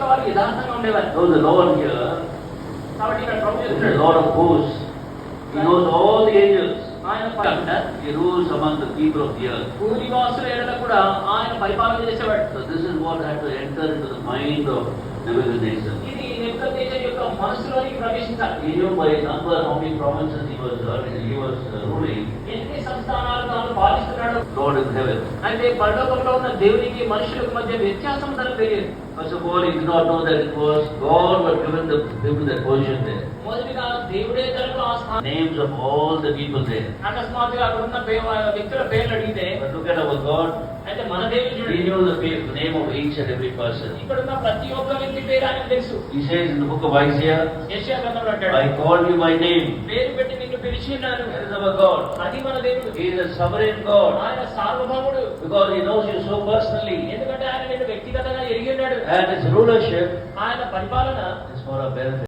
వాళ్ళు యథార్థంగా ఉండేవారు. So the Lord here, కాబట్టి ఇక్కడ ప్రభు the చెప్తున్నాడు, Lord of hosts, He knows all the angels. ఆయన He rules among the people of the earth. భూనివాసుల ఎడల కూడా ఆయన పరిపాలన చేసేవాడు. So this is what had to enter into the mind of Nebuchadnezzar. ఇది నెబుకద్నెజర్ యొక్క మనసులోనికి ప్రవేశించాలి. He knew by number how many provinces he was ruling. ఎన్ని సంస్థానాలు తాను పాలిస్తున్నాడు. Lord in heaven. అంటే పరలోకంలో ఉన్న దేవునికి మనుషులకు మధ్య వ్యత్యాసం తనకు తెలియదు. First of all, he did not know that it was God who had given the people that position there. మొదటిగా దేవుడే తనకు ఆ స్థానం. Names of all the people there. అకస్మాత్తుగా అక్కడ ఉన్న వ్యక్తుల పేర్లు అడిగితే, But look at our God. అయితే మన దేవుడు He చూడండి, knew the name of each and every person. ఇక్కడ ఉన్న ప్రతి ఒక్క వ్యక్తి పేరు ఆయనకు తెలుసు. He says in the book of Isaiah, యెషయా గ్రంథంలో అంటాడు, I called you by name. పేరు పెట్టి నిన్ను పిలిచి ఉన్నాను. That is our God. అది మన దేవుడు. He is a sovereign God. ఆయన సార్వభౌముడు. Because He knows you so personally. ఎందుకంటే ఆయన నిన్ను వ్యక్తిగతంగా ఎరిగి ఉన్నాడు. And His rulership ఆయన పరిపాలన is for our benefit.